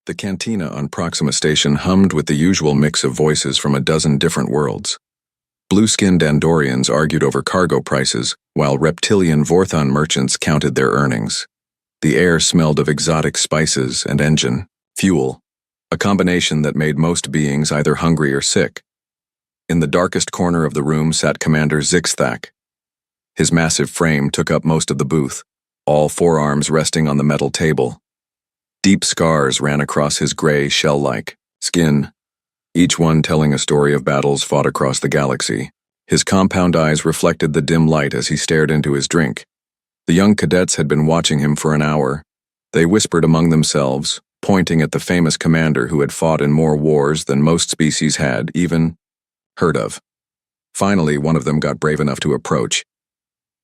The cantina on Proxima Station hummed with the usual mix of voices from a dozen different worlds. Blue-skinned Andorians argued over cargo prices, while reptilian Vorthon merchants counted their earnings. The air smelled of exotic spices and engine, fuel, a combination that made most beings either hungry or sick. In the darkest corner of the room sat Commander Zixthak. His massive frame took up most of the booth, all forearms resting on the metal table. Deep scars ran across his gray, shell-like skin, each one telling a story of battles fought across the galaxy. His compound eyes reflected the dim light as he stared into his drink. The young cadets had been watching him for an hour. They whispered among themselves, pointing at the famous commander who had fought in more wars than most species had even heard of. Finally, one of them got brave enough to approach.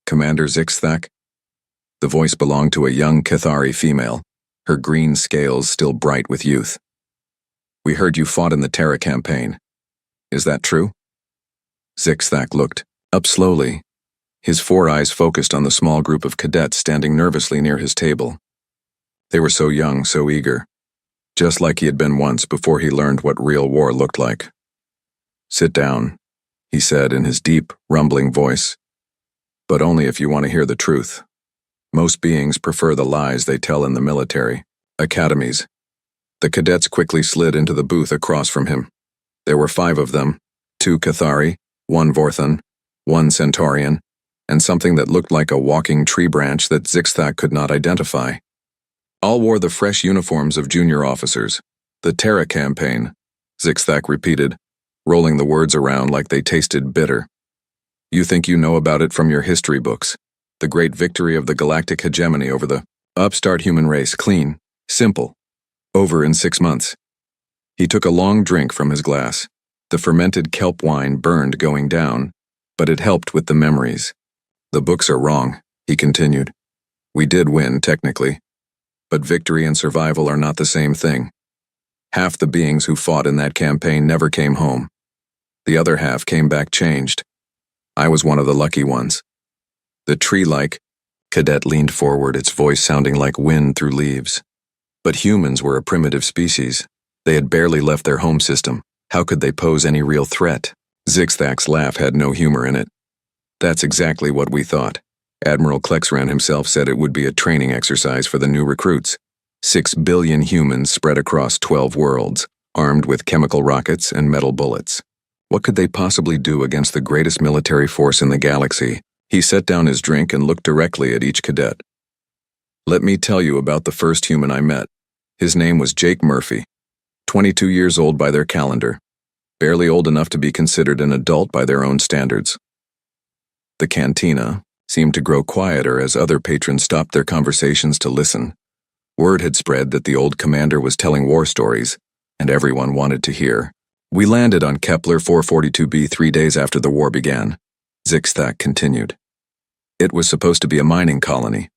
"Commander Zixthak?" The voice belonged to a young Cathari female, her green scales still bright with youth. "We heard you fought in the Terra campaign. Is that true?" Zixthak looked up slowly, his four eyes focused on the small group of cadets standing nervously near his table. They were so young, so eager, just like he had been once before he learned what real war looked like. "Sit down," he said in his deep, rumbling voice. "But only if you want to hear the truth. Most beings prefer the lies they tell in the military academies." The cadets quickly slid into the booth across from him. There were 5 of them, 2 Cathari, 1 Vorthon, 1 Centaurian, and something that looked like a walking tree branch that Zixthak could not identify. All wore the fresh uniforms of junior officers. "The Terra campaign," Zixthak repeated, rolling the words around like they tasted bitter. "You think you know about it from your history books. The great victory of the galactic hegemony over the upstart human race, clean, simple, over in 6 months." He took a long drink from his glass. The fermented kelp wine burned going down, but it helped with the memories. "The books are wrong," he continued. "We did win, technically. But victory and survival are not the same thing. Half the beings who fought in that campaign never came home. The other half came back changed. I was one of the lucky ones." The tree-like cadet leaned forward, its voice sounding like wind through leaves. "But humans were a primitive species. They had barely left their home system. How could they pose any real threat?" Zixthak's laugh had no humor in it. "That's exactly what we thought. Admiral Klexran himself said it would be a training exercise for the new recruits. 6 billion humans spread across 12 worlds, armed with chemical rockets and metal bullets. What could they possibly do against the greatest military force in the galaxy?" He set down his drink and looked directly at each cadet. "Let me tell you about the first human I met. His name was Jake Murphy, 22 years old by their calendar, barely old enough to be considered an adult by their own standards." The cantina seemed to grow quieter as other patrons stopped their conversations to listen. Word had spread that the old commander was telling war stories, and everyone wanted to hear. "We landed on Kepler 442b 3 days after the war began," Zixthak continued. "It was supposed to be a mining colony.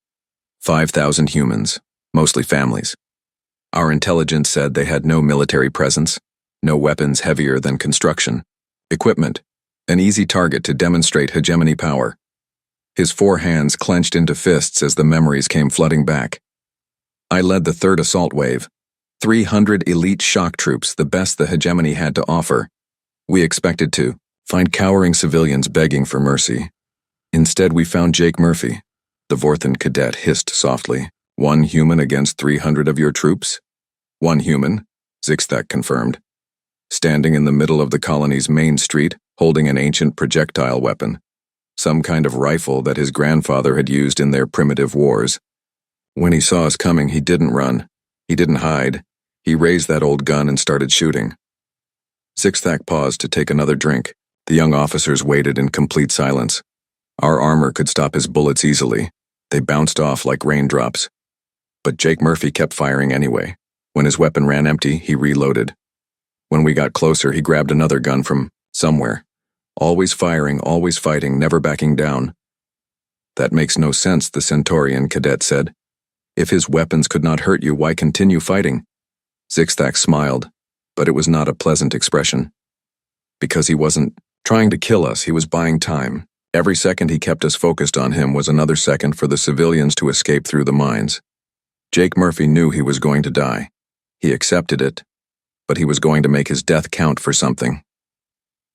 5,000 humans, mostly families. Our intelligence said they had no military presence, no weapons heavier than construction, equipment, an easy target to demonstrate hegemony power." His 4 hands clenched into fists as the memories came flooding back. "I led the 3rd assault wave. 300 elite shock troops, the best the hegemony had to offer. We expected to find cowering civilians begging for mercy. Instead, we found Jake Murphy," the Vorthon cadet hissed softly. "1 human against 300 of your troops?" "1 human," Zixthak confirmed. "Standing in the middle of the colony's main street, holding an ancient projectile weapon. Some kind of rifle that his grandfather had used in their primitive wars. When he saw us coming, he didn't run. He didn't hide. He raised that old gun and started shooting." Zixthak paused to take another drink. The young officers waited in complete silence. Our armor could stop his bullets easily. They bounced off like raindrops. But Jake Murphy kept firing anyway. When his weapon ran empty, he reloaded. When we got closer, he grabbed another gun from somewhere. Always firing, always fighting, never backing down. "That makes no sense," the Centaurian cadet said. "If his weapons could not hurt you, why continue fighting?" Zixthak smiled, but it was not a pleasant expression. "Because he wasn't trying to kill us, he was buying time. Every second he kept us focused on him was another second for the civilians to escape through the mines. Jake Murphy knew he was going to die. He accepted it, but he was going to make his death count for something.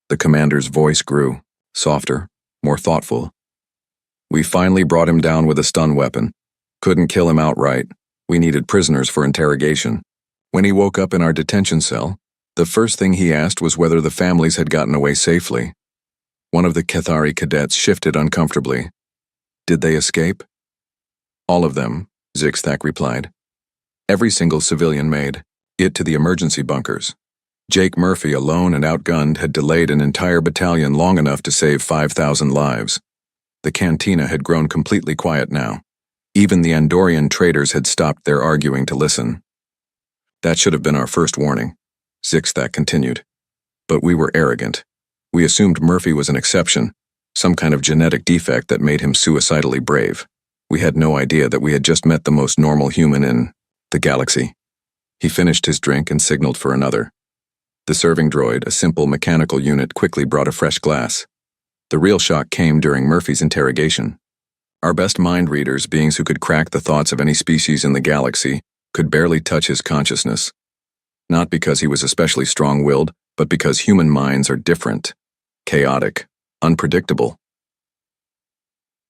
The commander's voice grew, softer, more thoughtful. We finally brought him down with a stun weapon. Couldn't kill him outright. We needed prisoners for interrogation. When he woke up in our detention cell, the first thing he asked was whether the families had gotten away safely. One of the Cathari cadets shifted uncomfortably. Did they escape? All of them, Zixthak replied. Every single civilian made it to the emergency bunkers. Jake Murphy, alone and outgunned, had delayed an entire battalion long enough to save 5,000 lives. The cantina had grown completely quiet now. Even the Andorian traders had stopped their arguing to listen. That should have been our first warning, Zixthak continued. But we were arrogant. We assumed Murphy was an exception, some kind of genetic defect that made him suicidally brave. We had no idea that we had just met the most normal human in the galaxy. He finished his drink and signaled for another. The serving droid, a simple mechanical unit, quickly brought a fresh glass. The real shock came during Murphy's interrogation. Our best mind readers, beings who could crack the thoughts of any species in the galaxy, could barely touch his consciousness. Not because he was especially strong-willed, but because human minds are different, chaotic, unpredictable.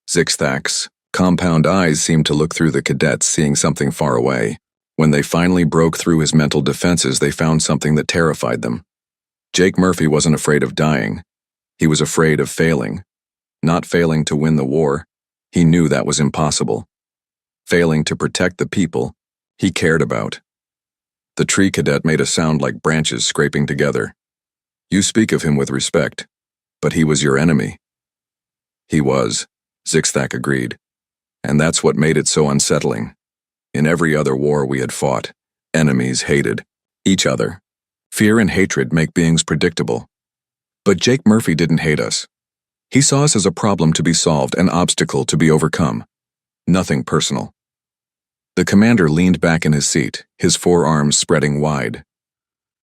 Zixthak's compound eyes seemed to look through the cadets, seeing something far away. When they finally broke through his mental defenses, they found something that terrified them. Jake Murphy wasn't afraid of dying. He was afraid of failing. Not failing to win the war. He knew that was impossible. Failing to protect the people he cared about. The tree cadet made a sound like branches scraping together. You speak of him with respect, but he was your enemy. He was, Zixthak agreed. And that's what made it so unsettling. In every other war we had fought, enemies hated each other. Fear and hatred make beings predictable. But Jake Murphy didn't hate us. He saw us as a problem to be solved, an obstacle to be overcome. Nothing personal. The commander leaned back in his seat, his forearms spreading wide.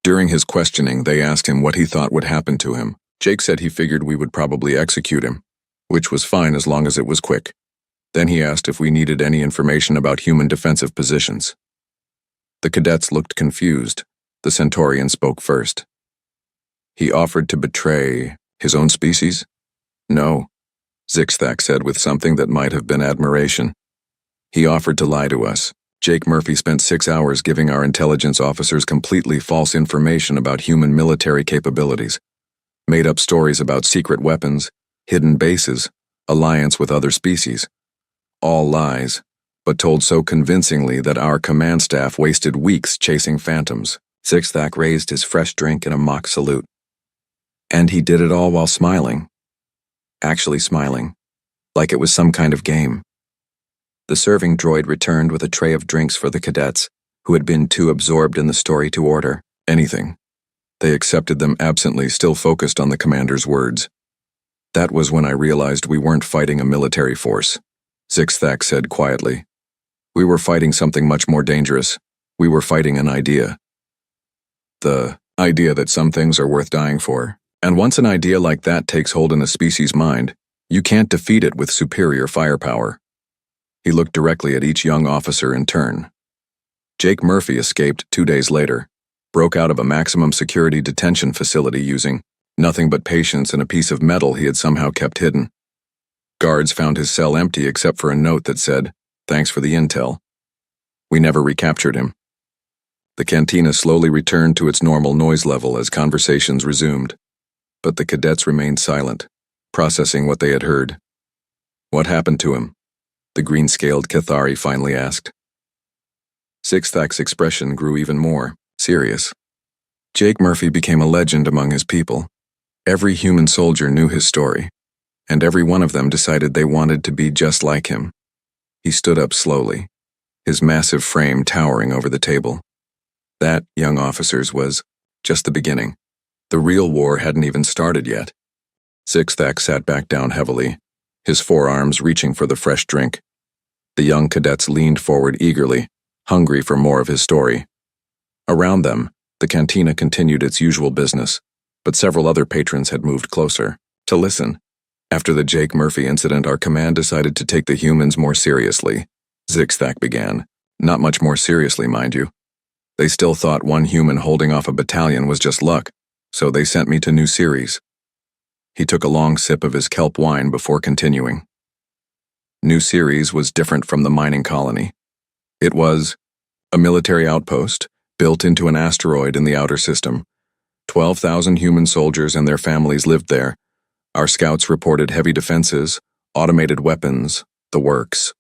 During his questioning, they asked him what he thought would happen to him. Jake said he figured we would probably execute him, which was fine as long as it was quick. Then he asked if we needed any information about human defensive positions. The cadets looked confused. The Centaurian spoke first. He offered to betray his own species? No, Zixthak said with something that might have been admiration. He offered to lie to us. Jake Murphy spent 6 hours giving our intelligence officers completely false information about human military capabilities. Made up stories about secret weapons, hidden bases, alliance with other species. All lies, but told so convincingly that our command staff wasted weeks chasing phantoms. Zixthak raised his fresh drink in a mock salute. And he did it all while smiling. Actually smiling, like it was some kind of game. The serving droid returned with a tray of drinks for the cadets, who had been too absorbed in the story to order anything. They accepted them absently, still focused on the commander's words. That was when I realized we weren't fighting a military force, Zixthak said quietly. We were fighting something much more dangerous. We were fighting an idea. The idea that some things are worth dying for. And once an idea like that takes hold in a species' mind, you can't defeat it with superior firepower. He looked directly at each young officer in turn. Jake Murphy escaped 2 days later, broke out of a maximum security detention facility using nothing but patience and a piece of metal he had somehow kept hidden. Guards found his cell empty except for a note that said, "Thanks for the intel." We never recaptured him. The cantina slowly returned to its normal noise level as conversations resumed. But the cadets remained silent, processing what they had heard. What happened to him? The green-scaled Cathari finally asked. Zixthak's expression grew even more serious. Jake Murphy became a legend among his people. Every human soldier knew his story, and every one of them decided they wanted to be just like him. He stood up slowly, his massive frame towering over the table. That, young officers, was just the beginning. The real war hadn't even started yet. Zixthak sat back down heavily, his forearms reaching for the fresh drink. The young cadets leaned forward eagerly, hungry for more of his story. Around them, the cantina continued its usual business, but several other patrons had moved closer to listen. After the Jake Murphy incident, our command decided to take the humans more seriously. Zixthak began. Not much more seriously, mind you. They still thought one human holding off a battalion was just luck, so they sent me to New Ceres. He took a long sip of his kelp wine before continuing. New Ceres was different from the mining colony. It was a military outpost built into an asteroid in the outer system. 12,000 human soldiers and their families lived there. Our scouts reported heavy defenses, automated weapons, the works.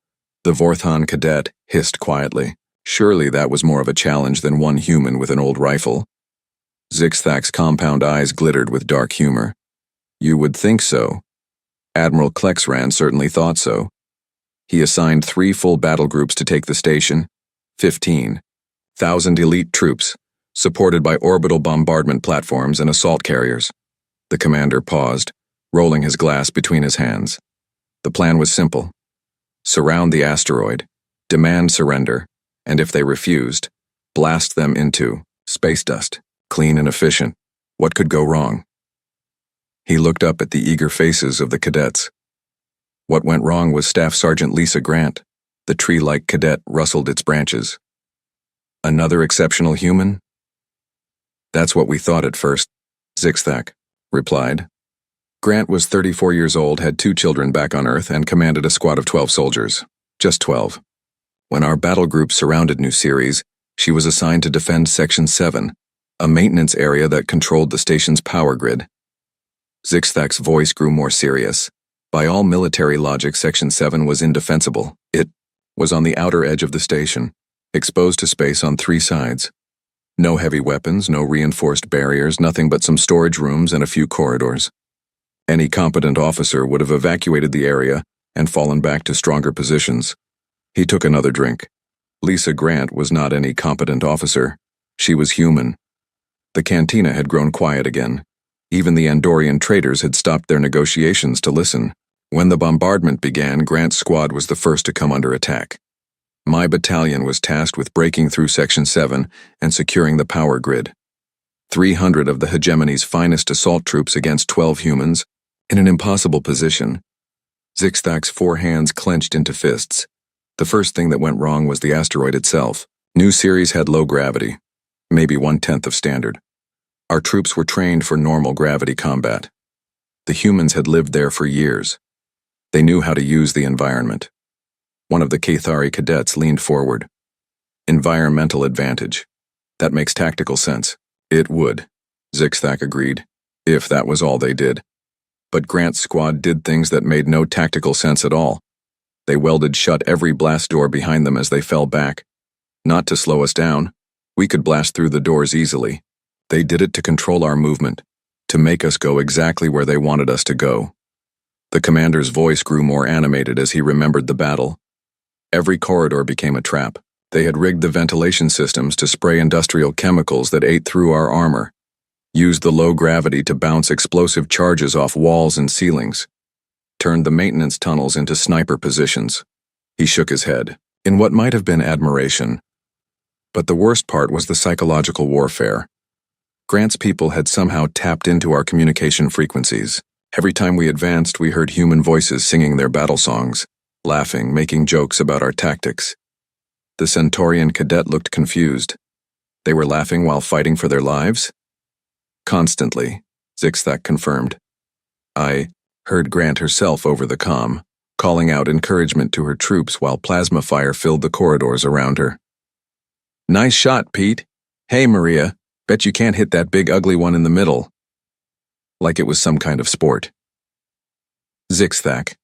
The Vorthon cadet hissed quietly. Surely that was more of a challenge than one human with an old rifle. Zixthak's compound eyes glittered with dark humor. You would think so. Admiral Klexran certainly thought so. He assigned 3 full battle groups to take the station, 15,000 elite troops, supported by orbital bombardment platforms and assault carriers. The commander paused, rolling his glass between his hands. The plan was simple. Surround the asteroid, demand surrender, and if they refused, blast them into space dust, clean and efficient. What could go wrong? He looked up at the eager faces of the cadets. What went wrong was Staff Sergeant Lisa Grant. The tree-like cadet rustled its branches. Another exceptional human? That's what we thought at first, Zixthak replied. Grant was 34 years old, had 2 children back on Earth, and commanded a squad of 12 soldiers. Just 12. When our battle group surrounded New Ceres, she was assigned to defend Section 7, a maintenance area that controlled the station's power grid. Zixthak's voice grew more serious. By all military logic, Section 7 was indefensible. It was on the outer edge of the station, exposed to space on 3 sides. No heavy weapons, no reinforced barriers, nothing but some storage rooms and a few corridors. Any competent officer would have evacuated the area and fallen back to stronger positions. He took another drink. Lisa Grant was not any competent officer. She was human. The cantina had grown quiet again. Even the Andorian traders had stopped their negotiations to listen. When the bombardment began, Grant's squad was the first to come under attack. My battalion was tasked with breaking through Section 7 and securing the power grid. 300 of the hegemony's finest assault troops against 12 humans, in an impossible position. Zixthak's 4 hands clenched into fists. The first thing that went wrong was the asteroid itself. New Ceres had low gravity, maybe 1/10 of standard. Our troops were trained for normal gravity combat. The humans had lived there for years. They knew how to use the environment. One of the Cathari cadets leaned forward. Environmental advantage. That makes tactical sense. It would, Zixthak agreed, if that was all they did. But Grant's squad did things that made no tactical sense at all. They welded shut every blast door behind them as they fell back. Not to slow us down. We could blast through the doors easily. They did it to control our movement, to make us go exactly where they wanted us to go. The commander's voice grew more animated as he remembered the battle. Every corridor became a trap. They had rigged the ventilation systems to spray industrial chemicals that ate through our armor, used the low gravity to bounce explosive charges off walls and ceilings, turned the maintenance tunnels into sniper positions. He shook his head, in what might have been admiration. But the worst part was the psychological warfare. Grant's people had somehow tapped into our communication frequencies. Every time we advanced, we heard human voices singing their battle songs, laughing, making jokes about our tactics. The Centaurian cadet looked confused. They were laughing while fighting for their lives? Constantly, Zixthak confirmed. I heard Grant herself over the comm, calling out encouragement to her troops while plasma fire filled the corridors around her. Nice shot, Pete. Hey, Maria, bet you can't hit that big ugly one in the middle. Like it was some kind of sport. Zixthak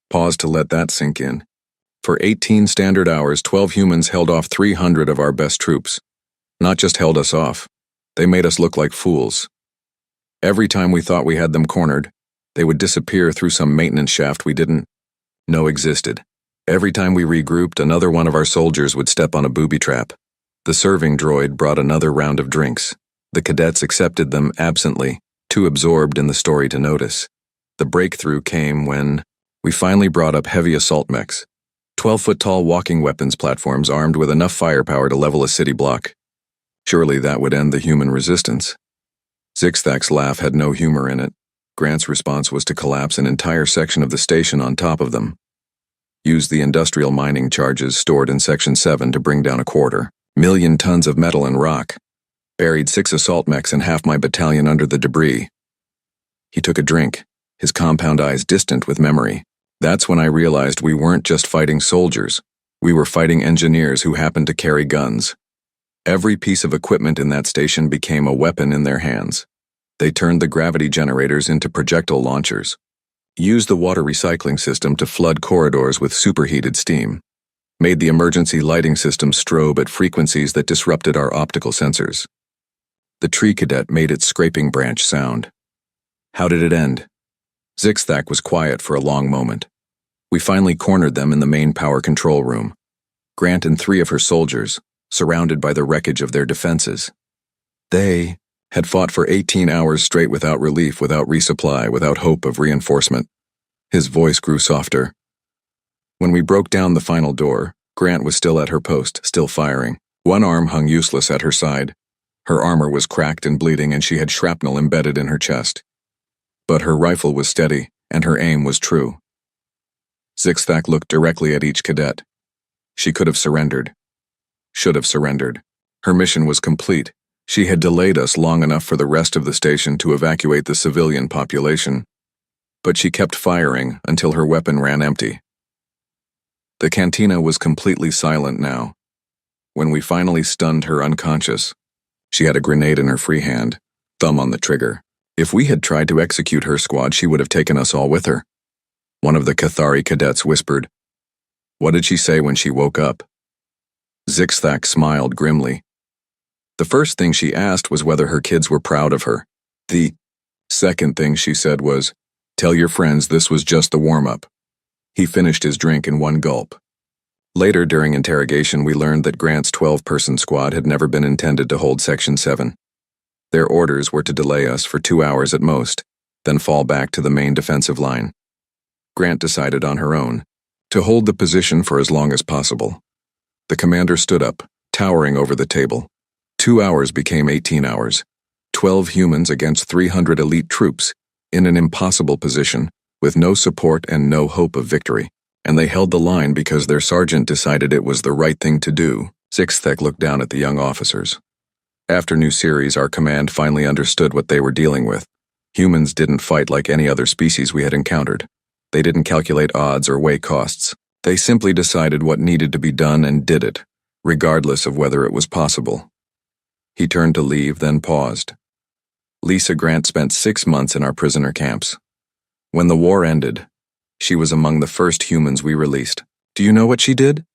paused to let that sink in. For 18 standard hours, 12 humans held off 300 of our best troops. Not just held us off, they made us look like fools. Every time we thought we had them cornered, they would disappear through some maintenance shaft we didn't know existed. Every time we regrouped, another one of our soldiers would step on a booby trap. The serving droid brought another round of drinks. The cadets accepted them absently, too absorbed in the story to notice. The breakthrough came when we finally brought up heavy assault mechs. 12-foot-tall walking weapons platforms armed with enough firepower to level a city block. Surely that would end the human resistance. Zixthak's laugh had no humor in it. Grant's response was to collapse an entire section of the station on top of them. Use the industrial mining charges stored in Section 7 to bring down a quarter. Million tons of metal and rock. Buried 6 assault mechs and half my battalion under the debris. He took a drink, his compound eyes distant with memory. That's when I realized we weren't just fighting soldiers. We were fighting engineers who happened to carry guns. Every piece of equipment in that station became a weapon in their hands. They turned the gravity generators into projectile launchers. Used the water recycling system to flood corridors with superheated steam. Made the emergency lighting system strobe at frequencies that disrupted our optical sensors. The tree cadet made its scraping branch sound. How did it end? Zixthak was quiet for a long moment. We finally cornered them in the main power control room. Grant and 3 of her soldiers, surrounded by the wreckage of their defenses. They had fought for 18 hours straight without relief, without resupply, without hope of reinforcement. His voice grew softer. When we broke down the final door, Grant was still at her post, still firing. One arm hung useless at her side. Her armor was cracked and bleeding, and she had shrapnel embedded in her chest. But her rifle was steady, and her aim was true. Zixthak looked directly at each cadet. She could have surrendered. Should have surrendered. Her mission was complete. She had delayed us long enough for the rest of the station to evacuate the civilian population. But she kept firing until her weapon ran empty. The cantina was completely silent now. When we finally stunned her unconscious, she had a grenade in her free hand, thumb on the trigger. If we had tried to execute her squad, she would have taken us all with her. One of the Cathari cadets whispered. What did she say when she woke up? Zixthak smiled grimly. The first thing she asked was whether her kids were proud of her. The second thing she said was, tell your friends this was just the warm-up. He finished his drink in one gulp. Later, during interrogation, we learned that Grant's 12-person squad had never been intended to hold Section 7. Their orders were to delay us for 2 hours at most, then fall back to the main defensive line. Grant decided on her own to hold the position for as long as possible. The commander stood up, towering over the table. 2 hours became 18 hours. 12 humans against 300 elite troops, in an impossible position, with no support and no hope of victory. And they held the line because their sergeant decided it was the right thing to do. Zixthak looked down at the young officers. After New Series, our command finally understood what they were dealing with. Humans didn't fight like any other species we had encountered. They didn't calculate odds or weigh costs. They simply decided what needed to be done and did it, regardless of whether it was possible. He turned to leave, then paused. Lisa Grant spent 6 months in our prisoner camps. When the war ended, she was among the first humans we released. Do you know what she did?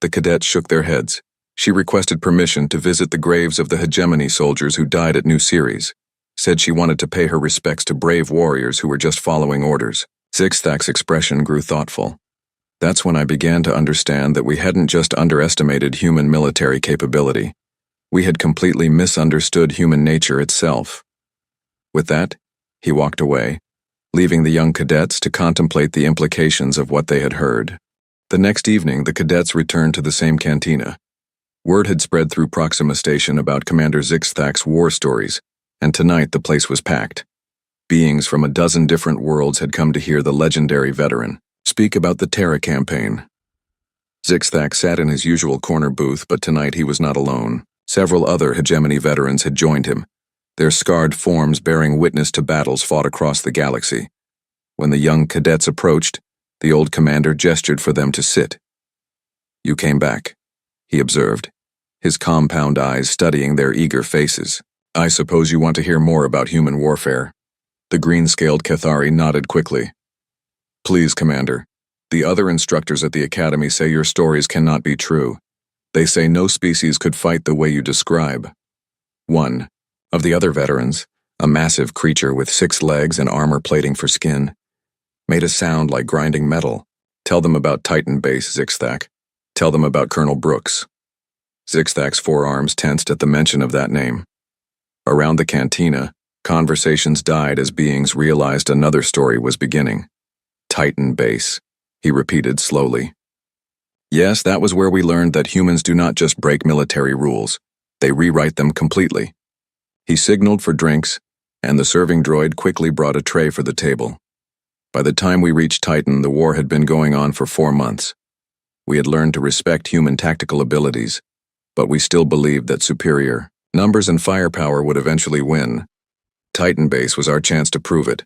The cadets shook their heads. She requested permission to visit the graves of the hegemony soldiers who died at New Series. Said she wanted to pay her respects to brave warriors who were just following orders. Zixthak's expression grew thoughtful. That's when I began to understand that we hadn't just underestimated human military capability. We had completely misunderstood human nature itself. With that, he walked away, leaving the young cadets to contemplate the implications of what they had heard. The next evening, the cadets returned to the same cantina. Word had spread through Proxima Station about Commander Zixthak's war stories, and tonight the place was packed. Beings from a dozen different worlds had come to hear the legendary veteran speak about the Terra campaign. Zixthak sat in his usual corner booth, but tonight he was not alone. Several other hegemony veterans had joined him, their scarred forms bearing witness to battles fought across the galaxy. When the young cadets approached, the old commander gestured for them to sit. You came back, he observed, his compound eyes studying their eager faces. I suppose you want to hear more about human warfare. The green-scaled Cathari nodded quickly. Please, Commander. The other instructors at the Academy say your stories cannot be true. They say no species could fight the way you describe. One of the other veterans, a massive creature with 6 legs and armor plating for skin, made a sound like grinding metal. Tell them about Titan Base, Zixthak. Tell them about Colonel Brooks. Zixthak's forearms tensed at the mention of that name. Around the cantina, conversations died as beings realized another story was beginning. Titan Base, he repeated slowly. Yes, that was where we learned that humans do not just break military rules, they rewrite them completely. He signaled for drinks, and the serving droid quickly brought a tray for the table. By the time we reached Titan, the war had been going on for 4 months. We had learned to respect human tactical abilities, but we still believed that superior numbers and firepower would eventually win. Titan Base was our chance to prove it.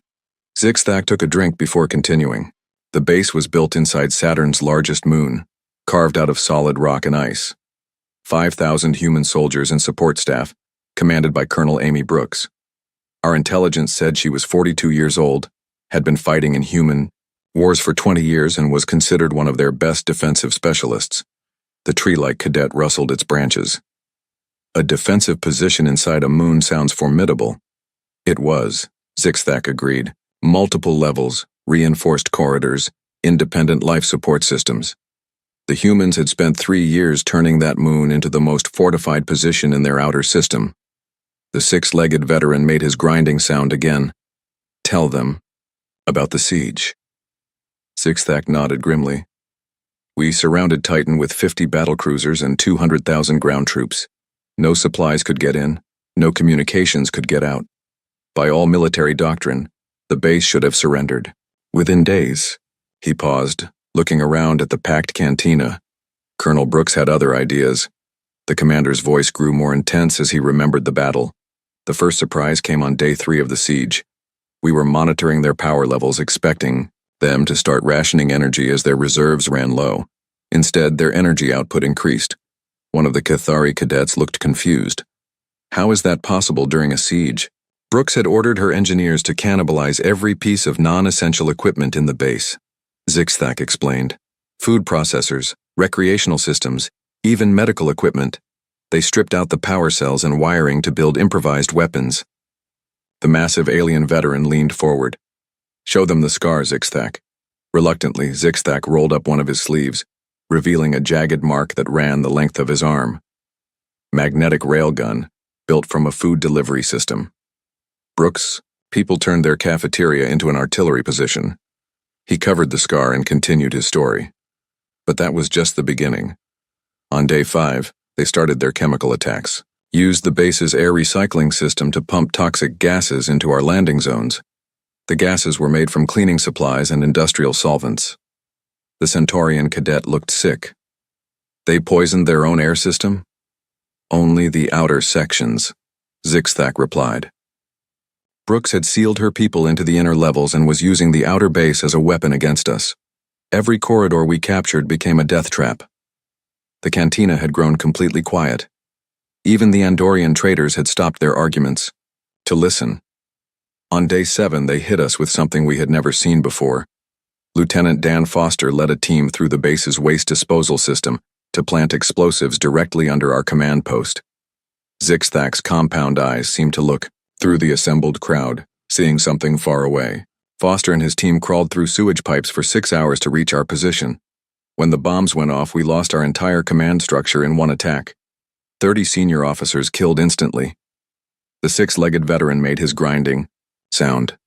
Zixthak took a drink before continuing. The base was built inside Saturn's largest moon, carved out of solid rock and ice. 5,000 human soldiers and support staff, commanded by Colonel Amy Brooks. Our intelligence said she was 42 years old, had been fighting in human wars for 20 years, and was considered one of their best defensive specialists. The tree-like cadet rustled its branches. A defensive position inside a moon sounds formidable. It was, Zixthak agreed. Multiple levels, reinforced corridors, independent life support systems. The humans had spent 3 years turning that moon into the most fortified position in their outer system. The six-legged veteran made his grinding sound again. Tell them about the siege. Zixthak nodded grimly. We surrounded Titan with 50 battlecruisers and 200,000 ground troops. No supplies could get in, no communications could get out. By all military doctrine, the base should have surrendered. Within days, he paused, looking around at the packed cantina. Colonel Brooks had other ideas. The commander's voice grew more intense as he remembered the battle. The first surprise came on day 3 of the siege. We were monitoring their power levels, expecting them to start rationing energy as their reserves ran low. Instead, their energy output increased. One of the Cathari cadets looked confused. How is that possible during a siege? Brooks had ordered her engineers to cannibalize every piece of non-essential equipment in the base. Zixthak explained. Food processors, recreational systems, even medical equipment. They stripped out the power cells and wiring to build improvised weapons. The massive alien veteran leaned forward. Show them the scar, Zixthak. Reluctantly, Zixthak rolled up one of his sleeves, revealing a jagged mark that ran the length of his arm. Magnetic railgun, built from a food delivery system. Brooks, people turned their cafeteria into an artillery position. He covered the scar and continued his story. But that was just the beginning. On day 5, they started their chemical attacks, used the base's air recycling system to pump toxic gases into our landing zones. The gases were made from cleaning supplies and industrial solvents. The Centaurian cadet looked sick. They poisoned their own air system? Only the outer sections, Zixthak replied. Brooks had sealed her people into the inner levels and was using the outer base as a weapon against us. Every corridor we captured became a death trap. The cantina had grown completely quiet. Even the Andorian traders had stopped their arguments to listen. On day 7, they hit us with something we had never seen before. Lieutenant Dan Foster led a team through the base's waste disposal system to plant explosives directly under our command post. Zixthak's compound eyes seemed to look through the assembled crowd, seeing something far away. Foster and his team crawled through sewage pipes for 6 hours to reach our position. When the bombs went off, we lost our entire command structure in one attack. 30 senior officers killed instantly. The six-legged veteran made his grinding sound.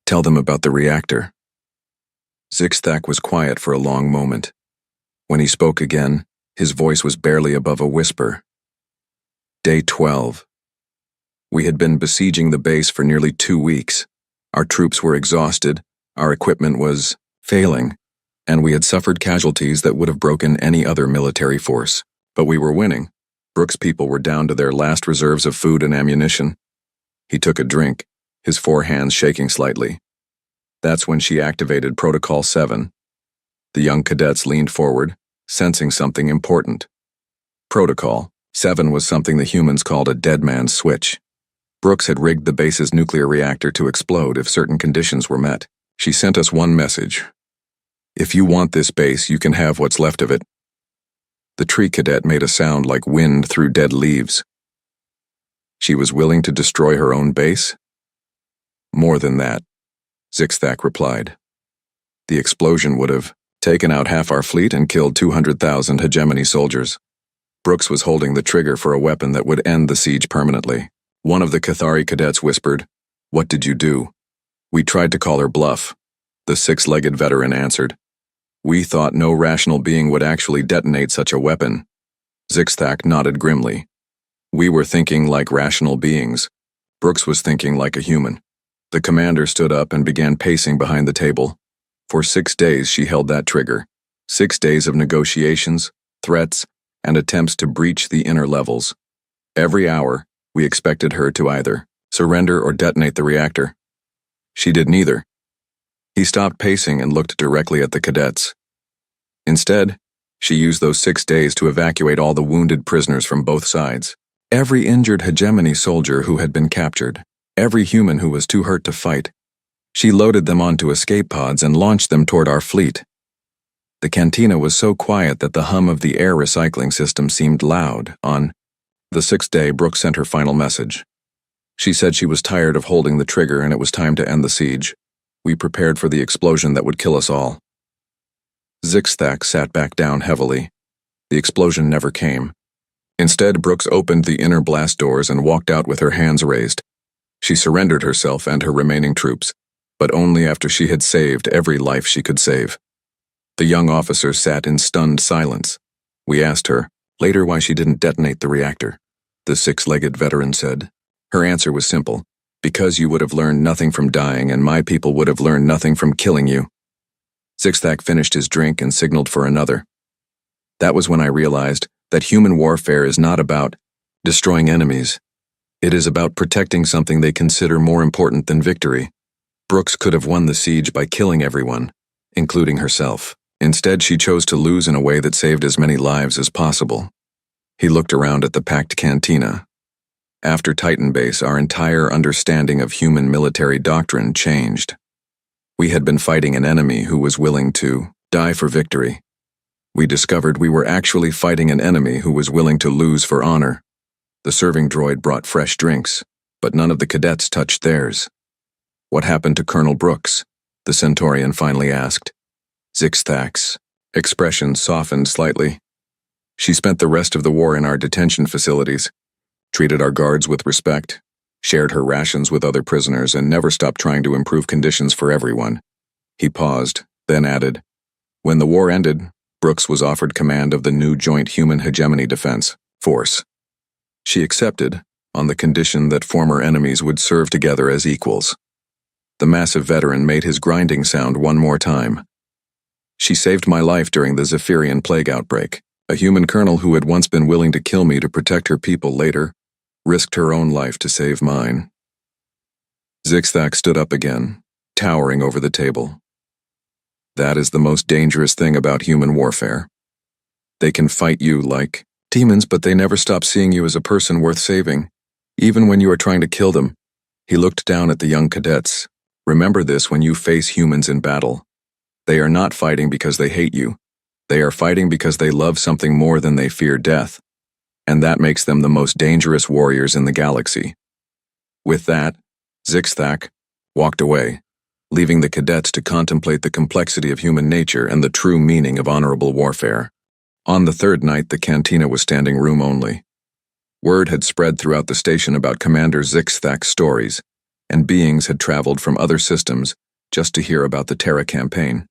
Tell them about the reactor. Zixthak was quiet for a long moment. When he spoke again, his voice was barely above a whisper. Day 12. We had been besieging the base for nearly 2 weeks. Our troops were exhausted, our equipment was failing, and we had suffered casualties that would have broken any other military force. But we were winning. Brooks' people were down to their last reserves of food and ammunition. He took a drink, his 4 hands shaking slightly. That's when she activated Protocol 7. The young cadets leaned forward, sensing something important. Protocol 7 was something the humans called a dead man's switch. Brooks had rigged the base's nuclear reactor to explode if certain conditions were met. She sent us one message. If you want this base, you can have what's left of it. The tree cadet made a sound like wind through dead leaves. She was willing to destroy her own base? More than that, Zixthak replied. The explosion would have taken out half our fleet and killed 200,000 hegemony soldiers. Brooks was holding the trigger for a weapon that would end the siege permanently. One of the Cathari cadets whispered, "What did you do?" "We tried to call her bluff," the six-legged veteran answered. "We thought no rational being would actually detonate such a weapon." Zixthak nodded grimly. "We were thinking like rational beings. Brooks was thinking like a human." The commander stood up and began pacing behind the table. For 6 days she held that trigger. 6 days of negotiations, threats, and attempts to breach the inner levels. Every hour, we expected her to either surrender or detonate the reactor. She did neither. He stopped pacing and looked directly at the cadets. Instead, she used those 6 days to evacuate all the wounded prisoners from both sides. Every injured hegemony soldier who had been captured, every human who was too hurt to fight. She loaded them onto escape pods and launched them toward our fleet. The cantina was so quiet that the hum of the air recycling system seemed loud. On the 6th day, Brooke sent her final message. She said she was tired of holding the trigger and it was time to end the siege. We prepared for the explosion that would kill us all. Zixthak sat back down heavily. The explosion never came. Instead, Brooks opened the inner blast doors and walked out with her hands raised. She surrendered herself and her remaining troops, but only after she had saved every life she could save. The young officer sat in stunned silence. We asked her, later, why she didn't detonate the reactor. The six-legged veteran said. Her answer was simple. Because you would have learned nothing from dying and my people would have learned nothing from killing you. Zixthak finished his drink and signaled for another. That was when I realized that human warfare is not about destroying enemies. It is about protecting something they consider more important than victory. Brooks could have won the siege by killing everyone, including herself. Instead, she chose to lose in a way that saved as many lives as possible. He looked around at the packed cantina. After Titan Base, our entire understanding of human military doctrine changed. We had been fighting an enemy who was willing to die for victory. We discovered we were actually fighting an enemy who was willing to lose for honor. The serving droid brought fresh drinks, but none of the cadets touched theirs. What happened to Colonel Brooks? The Centaurian finally asked. Zixthak's expression softened slightly. She spent the rest of the war in our detention facilities, treated our guards with respect, shared her rations with other prisoners, and never stopped trying to improve conditions for everyone. He paused, then added, when the war ended, Brooks was offered command of the new Joint Human Hegemony Defense Force. She accepted, on the condition that former enemies would serve together as equals. The massive veteran made his grinding sound one more time. She saved my life during the Zephyrian plague outbreak. A human colonel who had once been willing to kill me to protect her people later risked her own life to save mine. Zixthak stood up again, towering over the table. That is the most dangerous thing about human warfare. They can fight you like demons, but they never stop seeing you as a person worth saving, even when you are trying to kill them. He looked down at the young cadets. Remember this when you face humans in battle. They are not fighting because they hate you. They are fighting because they love something more than they fear death. And that makes them the most dangerous warriors in the galaxy. With that, Zixthak walked away, leaving the cadets to contemplate the complexity of human nature and the true meaning of honorable warfare. On the third night, the cantina was standing room only. Word had spread throughout the station about Commander Zixthak's stories, and beings had traveled from other systems just to hear about the Terra campaign.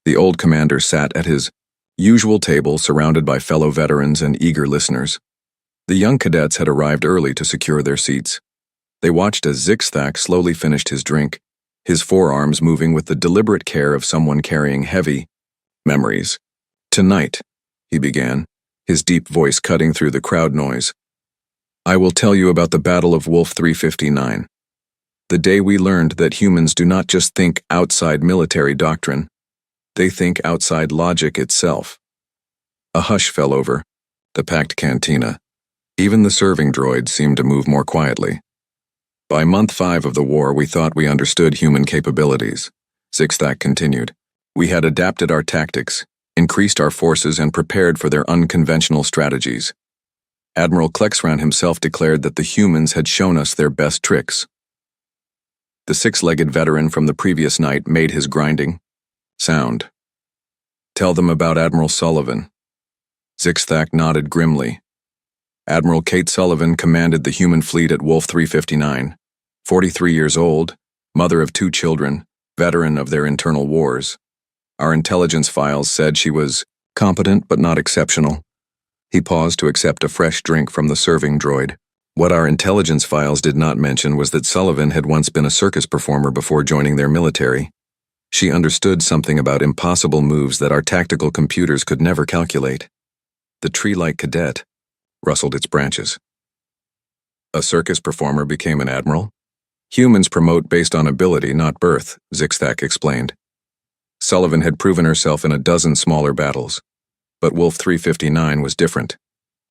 The old commander sat at his usual table surrounded by fellow veterans and eager listeners. The young cadets had arrived early to secure their seats. They watched as Zixthak slowly finished his drink, his forearms moving with the deliberate care of someone carrying heavy memories. Tonight, he began, his deep voice cutting through the crowd noise. I will tell you about the Battle of Wolf 359. The day we learned that humans do not just think outside military doctrine, they think outside logic itself. A hush fell over the packed cantina. Even the serving droid seemed to move more quietly. By month 5 of the war, we thought we understood human capabilities. Zixthak continued. We had adapted our tactics, increased our forces, and prepared for their unconventional strategies. Admiral Klexran himself declared that the humans had shown us their best tricks. The six-legged veteran from the previous night made his grinding sound. Tell them about Admiral Sullivan. Zixthak nodded grimly. Admiral Kate Sullivan commanded the human fleet at Wolf 359, 43 years old, mother of 2 children, veteran of their internal wars. Our intelligence files said she was competent but not exceptional. He paused to accept a fresh drink from the serving droid. What our intelligence files did not mention was that Sullivan had once been a circus performer before joining their military. She understood something about impossible moves that our tactical computers could never calculate. The tree-like cadet rustled its branches. A circus performer became an admiral? Humans promote based on ability, not birth, Zixthak explained. Sullivan had proven herself in a dozen smaller battles, but Wolf 359 was different.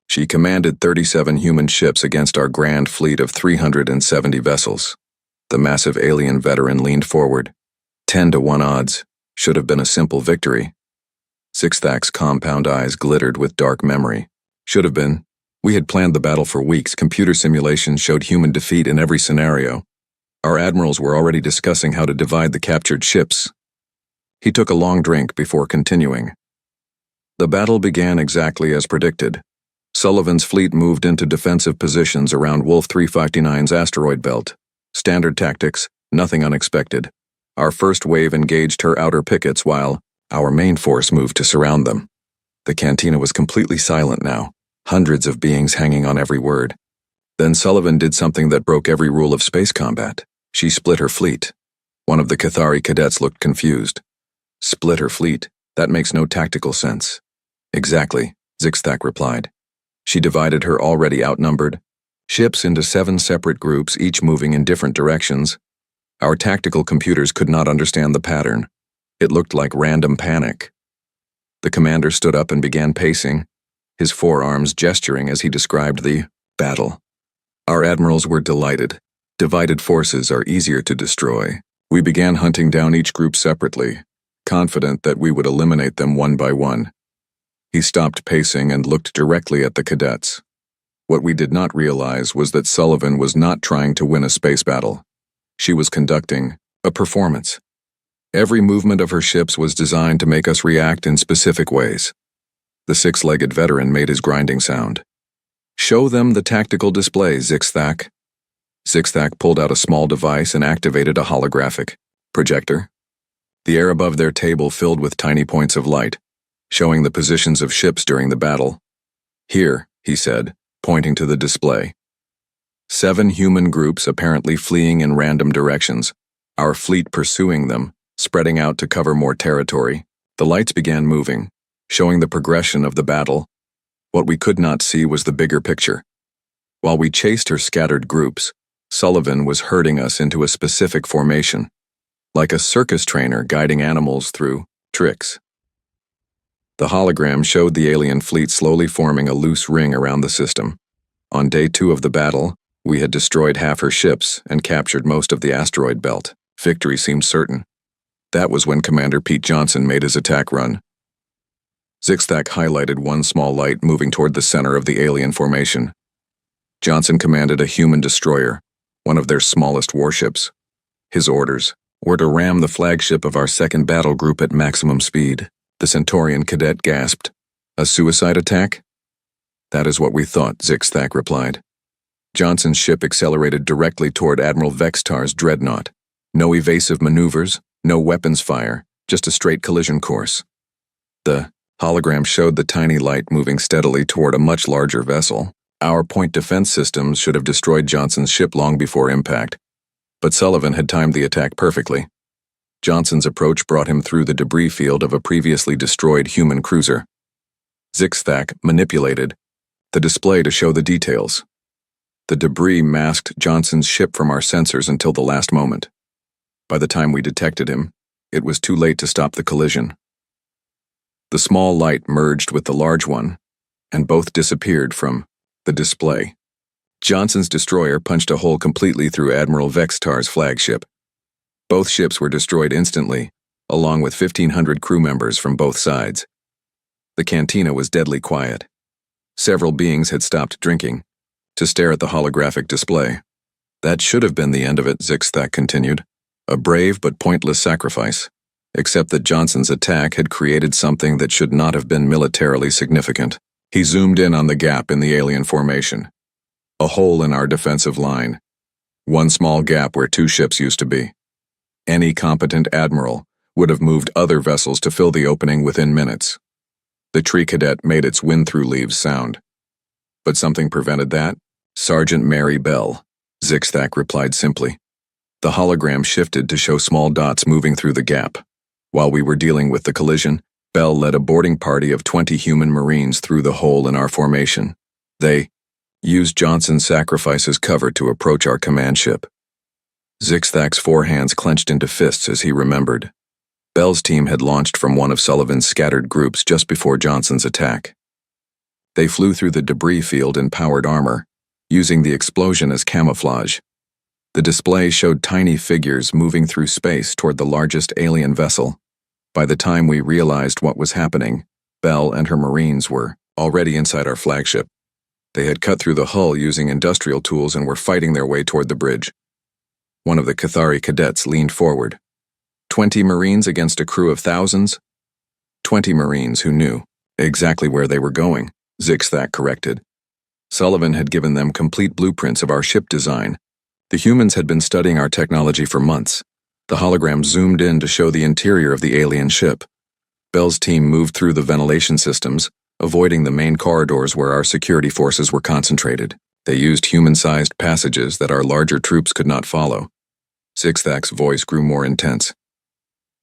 She commanded 37 human ships against our grand fleet of 370 vessels. The massive alien veteran leaned forward. 10-to-1 odds. Should have been a simple victory. Zixthak's compound eyes glittered with dark memory. Should have been. We had planned the battle for weeks. Computer simulations showed human defeat in every scenario. Our admirals were already discussing how to divide the captured ships. He took a long drink before continuing. The battle began exactly as predicted. Sullivan's fleet moved into defensive positions around Wolf 359's asteroid belt. Standard tactics, nothing unexpected. Our first wave engaged her outer pickets while our main force moved to surround them. The cantina was completely silent now, hundreds of beings hanging on every word. Then Sullivan did something that broke every rule of space combat. She split her fleet. One of the Cathari cadets looked confused. Split her fleet? That makes no tactical sense. Exactly, Zixthak replied. She divided her already outnumbered ships into 7 separate groups, each moving in different directions. Our tactical computers could not understand the pattern. It looked like random panic. The commander stood up and began pacing, his forearms gesturing as he described the battle. Our admirals were delighted. Divided forces are easier to destroy. We began hunting down each group separately, confident that we would eliminate them one by one. He stopped pacing and looked directly at the cadets. What we did not realize was that Sullivan was not trying to win a space battle. She was conducting a performance. Every movement of her ships was designed to make us react in specific ways. The 6-legged veteran made his grinding sound. Show them the tactical display, Zixthak. Zixthak pulled out a small device and activated a holographic projector. The air above their table filled with tiny points of light, showing the positions of ships during the battle. Here, he said, pointing to the display. 7 human groups apparently fleeing in random directions, our fleet pursuing them, spreading out to cover more territory. The lights began moving, showing the progression of the battle. What we could not see was the bigger picture. While we chased her scattered groups, Sullivan was herding us into a specific formation, like a circus trainer guiding animals through tricks. The hologram showed the alien fleet slowly forming a loose ring around the system. On day 2 of the battle, we had destroyed half her ships and captured most of the asteroid belt. Victory seemed certain. That was when Commander Pete Johnson made his attack run. Zixthak highlighted one small light moving toward the center of the alien formation. Johnson commanded a human destroyer, one of their smallest warships. His orders were to ram the flagship of our second battle group at maximum speed. The Centaurian cadet gasped. A suicide attack? That is what we thought, Zixthak replied. Johnson's ship accelerated directly toward Admiral Vextar's dreadnought. No evasive maneuvers, no weapons fire, just a straight collision course. The hologram showed the tiny light moving steadily toward a much larger vessel. Our point defense systems should have destroyed Johnson's ship long before impact, but Sullivan had timed the attack perfectly. Johnson's approach brought him through the debris field of a previously destroyed human cruiser. Zixthak manipulated the display to show the details. The debris masked Johnson's ship from our sensors until the last moment. By the time we detected him, it was too late to stop the collision. The small light merged with the large one, and both disappeared from the display. Johnson's destroyer punched a hole completely through Admiral Vextar's flagship. Both ships were destroyed instantly, along with 1,500 crew members from both sides. The cantina was deadly quiet. Several beings had stopped drinking to stare at the holographic display. That should have been the end of it, Zixthak continued. A brave but pointless sacrifice, except that Johnson's attack had created something that should not have been militarily significant. He zoomed in on the gap in the alien formation. A hole in our defensive line. One small gap where 2 ships used to be. Any competent admiral would have moved other vessels to fill the opening within minutes. The tree cadet made its wind-through leaves sound. But something prevented that. Sergeant Mary Bell, Zixthak replied simply. The hologram shifted to show small dots moving through the gap. While we were dealing with the collision, Bell led a boarding party of 20 human Marines through the hole in our formation. They used Johnson's sacrifice as cover to approach our command ship. Zixthak's four hands clenched into fists as he remembered. Bell's team had launched from one of Sullivan's scattered groups just before Johnson's attack. They flew through the debris field in powered armor, using the explosion as camouflage. The display showed tiny figures moving through space toward the largest alien vessel. By the time we realized what was happening, Bell and her Marines were already inside our flagship. They had cut through the hull using industrial tools and were fighting their way toward the bridge. One of the Cathari cadets leaned forward. 20 Marines against a crew of thousands? 20 Marines who knew exactly where they were going, Zixthak corrected. Sullivan had given them complete blueprints of our ship design. The humans had been studying our technology for months. The hologram zoomed in to show the interior of the alien ship. Bell's team moved through the ventilation systems, avoiding the main corridors where our security forces were concentrated. They used human-sized passages that our larger troops could not follow. Zixthak's voice grew more intense.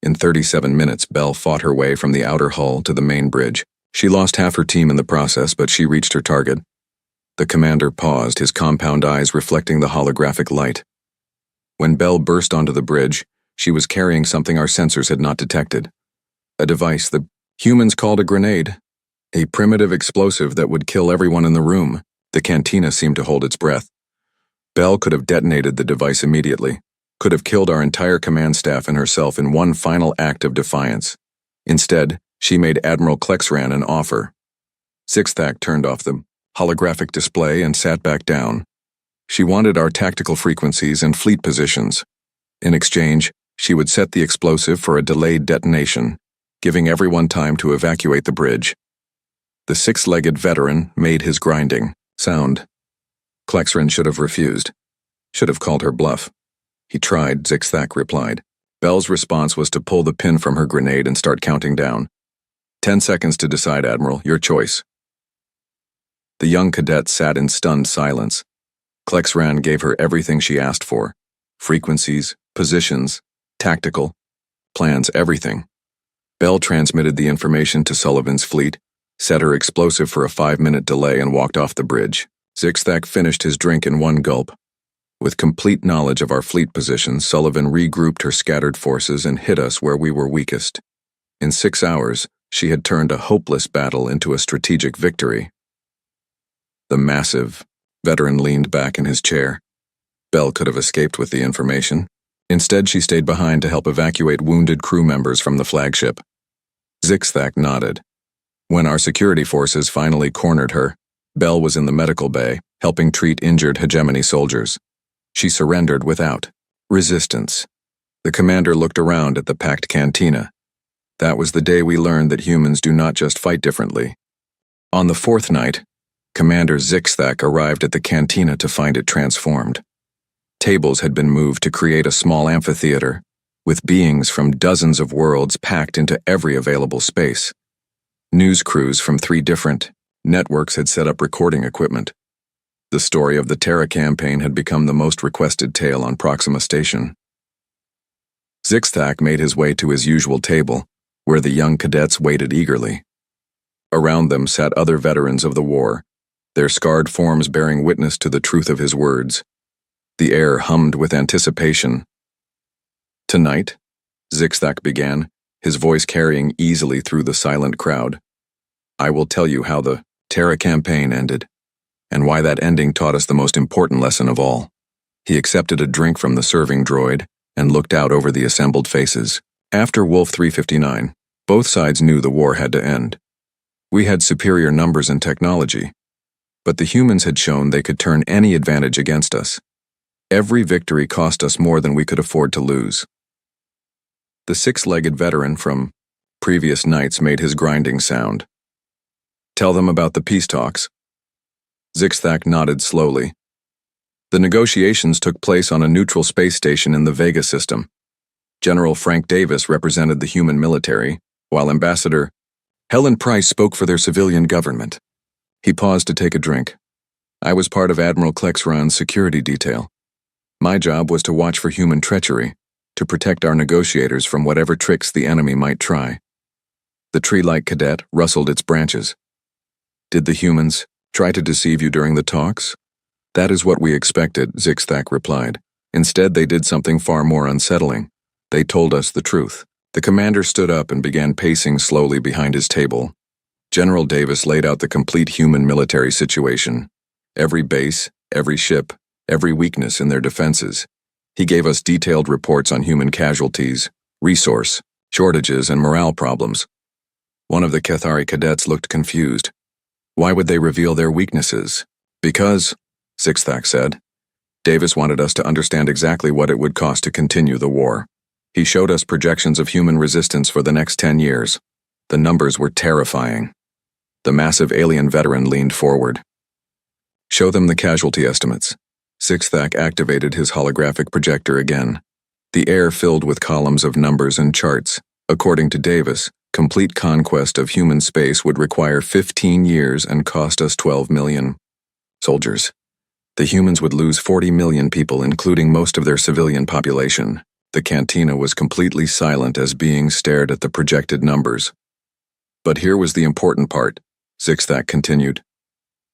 In 37 minutes, Bell fought her way from the outer hull to the main bridge. She lost half her team in the process, but she reached her target. The commander paused, his compound eyes reflecting the holographic light. When Bell burst onto the bridge, she was carrying something our sensors had not detected. A device the humans called a grenade. A primitive explosive that would kill everyone in the room. The cantina seemed to hold its breath. Bell could have detonated the device immediately, could have killed our entire command staff and herself in one final act of defiance. Instead, she made Admiral Klexran an offer. Zixthak turned off the holographic display and sat back down. She wanted our tactical frequencies and fleet positions. In exchange, she would set the explosive for a delayed detonation, giving everyone time to evacuate the bridge. The six-legged veteran made his grinding sound. Klexran should have refused. Should have called her bluff. He tried, Zixthak replied. Bell's response was to pull the pin from her grenade and start counting down. 10 seconds to decide, Admiral. Your choice. The young cadet sat in stunned silence. Klexran gave her everything she asked for. Frequencies, positions, tactical, plans, everything. Bell transmitted the information to Sullivan's fleet, set her explosive for a 5-minute delay and walked off the bridge. Zixthak finished his drink in one gulp. With complete knowledge of our fleet positions, Sullivan regrouped her scattered forces and hit us where we were weakest. In 6 hours, she had turned a hopeless battle into a strategic victory. The massive veteran leaned back in his chair. Bell could have escaped with the information. Instead, she stayed behind to help evacuate wounded crew members from the flagship. Zixthak nodded. When our security forces finally cornered her, Bell was in the medical bay, helping treat injured hegemony soldiers. She surrendered without resistance. The commander looked around at the packed cantina. That was the day we learned that humans do not just fight differently. On the 4th night, Commander Zixthak arrived at the cantina to find it transformed. Tables had been moved to create a small amphitheater, with beings from dozens of worlds packed into every available space. News crews from 3 different networks had set up recording equipment. The story of the Terra campaign had become the most requested tale on Proxima Station. Zixthak made his way to his usual table, where the young cadets waited eagerly. Around them sat other veterans of the war, their scarred forms bearing witness to the truth of his words. The air hummed with anticipation. Tonight, Zixthak began, his voice carrying easily through the silent crowd. I will tell you how the Terra campaign ended, and why that ending taught us the most important lesson of all. He accepted a drink from the serving droid and looked out over the assembled faces. After Wolf 359, both sides knew the war had to end. We had superior numbers and technology, but the humans had shown they could turn any advantage against us. Every victory cost us more than we could afford to lose. The 6-legged veteran from previous nights made his grinding sound. Tell them about the peace talks. Zixthak nodded slowly. The negotiations took place on a neutral space station in the Vega system. General Frank Davis represented the human military, while Ambassador Helen Price spoke for their civilian government. He paused to take a drink. I was part of Admiral Klexran's security detail. My job was to watch for human treachery, to protect our negotiators from whatever tricks the enemy might try. The tree-like cadet rustled its branches. Did the humans try to deceive you during the talks? That is what we expected, Zixthak replied. Instead, they did something far more unsettling. They told us the truth. The commander stood up and began pacing slowly behind his table. General Davis laid out the complete human military situation. Every base, every ship, every weakness in their defenses. He gave us detailed reports on human casualties, resource shortages, and morale problems. One of the Cathari cadets looked confused. Why would they reveal their weaknesses? Because, Zixthak said, Davis wanted us to understand exactly what it would cost to continue the war. He showed us projections of human resistance for the next 10 years. The numbers were terrifying. The massive alien veteran leaned forward. Show them the casualty estimates. Zixthak activated his holographic projector again. The air filled with columns of numbers and charts. According to Davis, complete conquest of human space would require 15 years and cost us 12 million soldiers. The humans would lose 40 million people, including most of their civilian population. The cantina was completely silent as beings stared at the projected numbers. But here was the important part, Zixthak continued.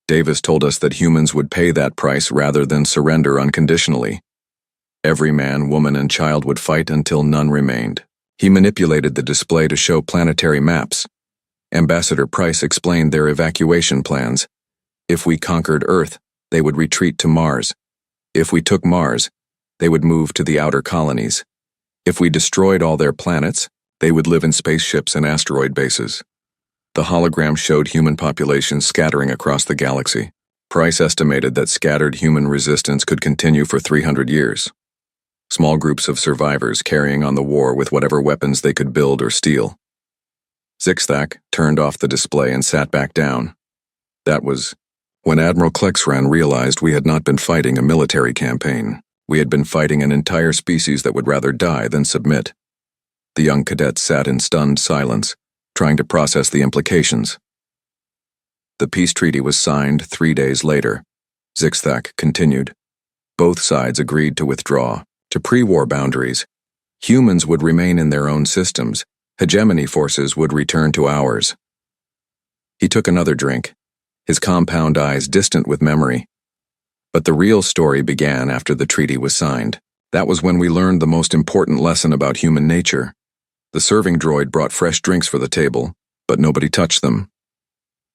Davis told us that humans would pay that price rather than surrender unconditionally. Every man, woman, and child would fight until none remained. He manipulated the display to show planetary maps. Ambassador Price explained their evacuation plans. If we conquered Earth, they would retreat to Mars. If we took Mars, they would move to the outer colonies. If we destroyed all their planets, they would live in spaceships and asteroid bases. The hologram showed human populations scattering across the galaxy. Price estimated that scattered human resistance could continue for 300 years. Small groups of survivors carrying on the war with whatever weapons they could build or steal. Zixthak turned off the display and sat back down. That was when Admiral Klexran realized we had not been fighting a military campaign. We had been fighting an entire species that would rather die than submit. The young cadet sat in stunned silence, trying to process the implications. The peace treaty was signed 3 days later. Zixthak continued. Both sides agreed to withdraw to pre-war boundaries. Humans would remain in their own systems. Hegemony forces would return to ours. He took another drink, his compound eyes distant with memory. But the real story began after the treaty was signed. That was when we learned the most important lesson about human nature. The serving droid brought fresh drinks for the table, but nobody touched them.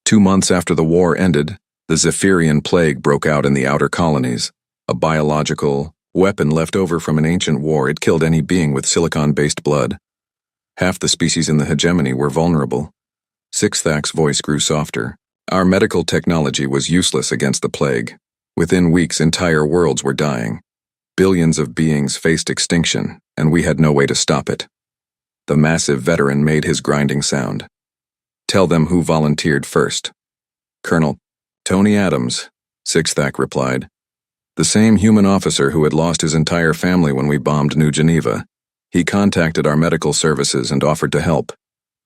2 months after the war ended, the Zephyrian plague broke out in the outer colonies, a biological weapon left over from an ancient war. It killed any being with silicon-based blood. Half the species in the hegemony were vulnerable. Zixthak's voice grew softer. Our medical technology was useless against the plague. Within weeks, entire worlds were dying. Billions of beings faced extinction, and we had no way to stop it. The massive veteran made his grinding sound. Tell them who volunteered first. Colonel Tony Adams, Zixthak replied. The same human officer who had lost his entire family when we bombed New Geneva. He contacted our medical services and offered to help.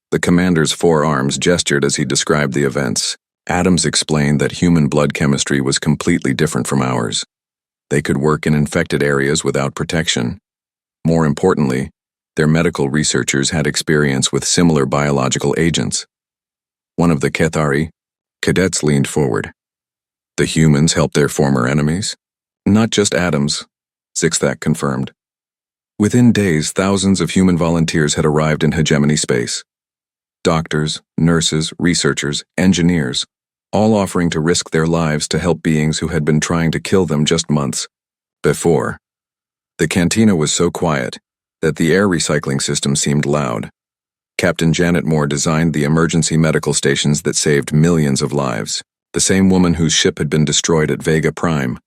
The commander's forearms gestured as he described the events. Adams explained that human blood chemistry was completely different from ours. They could work in infected areas without protection. More importantly, their medical researchers had experience with similar biological agents. One of the Cathari cadets leaned forward. The humans helped their former enemies? Not just Adams, Zixthak confirmed. Within days, thousands of human volunteers had arrived in hegemony space. Doctors, nurses, researchers, engineers, all offering to risk their lives to help beings who had been trying to kill them just months before. The cantina was so quiet that the air recycling system seemed loud. Captain Janet Moore designed the emergency medical stations that saved millions of lives. The same woman whose ship had been destroyed at Vega Prime,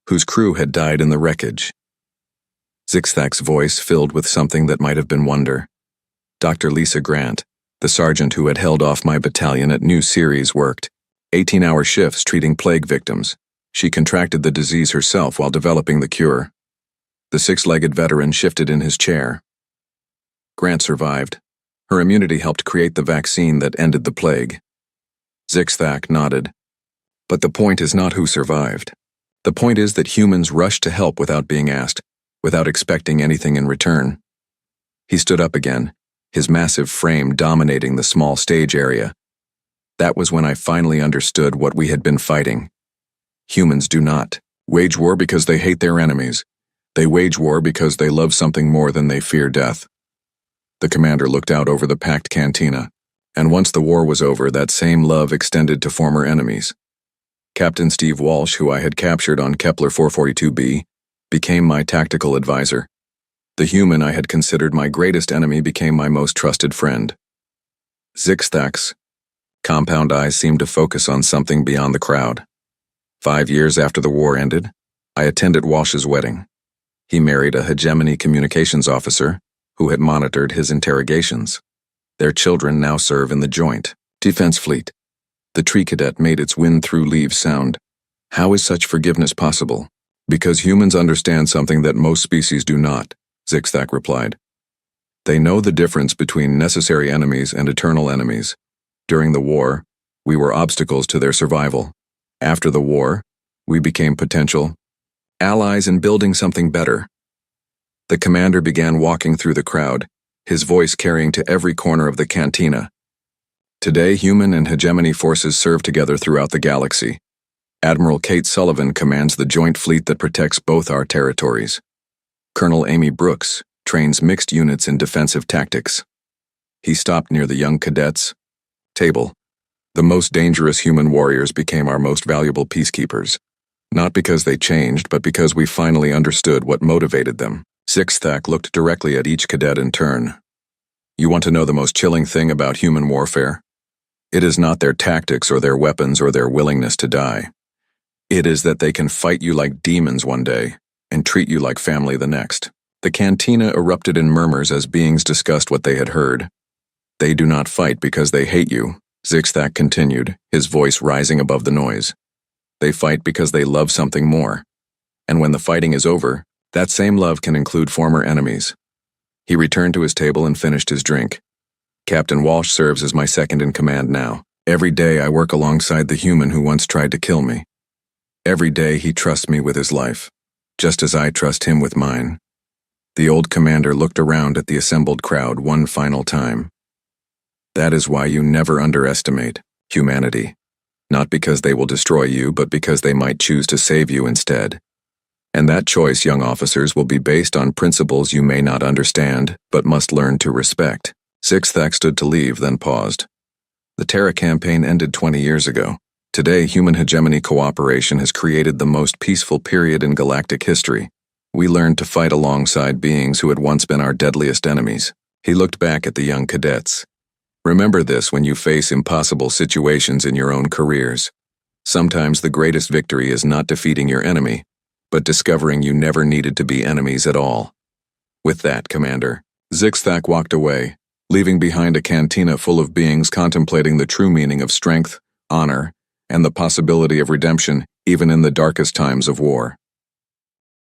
whose crew had died in the wreckage. Zixthak's voice filled with something that might have been wonder. Dr. Lisa Grant, the sergeant who had held off my battalion at New Ceres, worked 18-hour shifts treating plague victims. She contracted the disease herself while developing the cure. The six-legged veteran shifted in his chair. Grant survived. Her immunity helped create the vaccine that ended the plague. Zixthak nodded. But the point is not who survived. The point is that humans rushed to help without being asked, without expecting anything in return. He stood up again, his massive frame dominating the small stage area. That was when I finally understood what we had been fighting. Humans do not wage war because they hate their enemies. They wage war because they love something more than they fear death. The commander looked out over the packed cantina, and once the war was over, that same love extended to former enemies. Captain Steve Walsh, who I had captured on Kepler 442b, became my tactical advisor. The human I had considered my greatest enemy became my most trusted friend. Zixthak's compound eyes seemed to focus on something beyond the crowd. 5 years after the war ended, I attended Walsh's wedding. He married a hegemony communications officer who had monitored his interrogations. Their children now serve in the Joint Defense Fleet. The tree cadet made its wind through leaves sound. How is such forgiveness possible? Because humans understand something that most species do not, Zixthak replied. They know the difference between necessary enemies and eternal enemies. During the war, we were obstacles to their survival. After the war, we became potential allies in building something better. The commander began walking through the crowd, his voice carrying to every corner of the cantina. Today, human and hegemony forces serve together throughout the galaxy. Admiral Kate Sullivan commands the joint fleet that protects both our territories. Colonel Amy Brooks trains mixed units in defensive tactics. He stopped near the young cadets' table. The most dangerous human warriors became our most valuable peacekeepers. Not because they changed, but because we finally understood what motivated them. Zixthak looked directly at each cadet in turn. You want to know the most chilling thing about human warfare? It is not their tactics or their weapons or their willingness to die. It is that they can fight you like demons one day and treat you like family the next. The cantina erupted in murmurs as beings discussed what they had heard. They do not fight because they hate you, Zixthak continued, his voice rising above the noise. They fight because they love something more. And when the fighting is over, that same love can include former enemies. He returned to his table and finished his drink. Captain Walsh serves as my second in command now. Every day I work alongside the human who once tried to kill me. Every day he trusts me with his life, just as I trust him with mine. The old commander looked around at the assembled crowd one final time. That is why you never underestimate humanity. Not because they will destroy you, but because they might choose to save you instead. And that choice, young officers, will be based on principles you may not understand, but must learn to respect. Zixthak stood to leave, then paused. The Terra campaign ended 20 years ago. Today, human hegemony cooperation has created the most peaceful period in galactic history. We learned to fight alongside beings who had once been our deadliest enemies. He looked back at the young cadets. Remember this when you face impossible situations in your own careers. Sometimes the greatest victory is not defeating your enemy, but discovering you never needed to be enemies at all. With that, Commander, Zixthak walked away, leaving behind a cantina full of beings contemplating the true meaning of strength, honor, and the possibility of redemption even in the darkest times of war.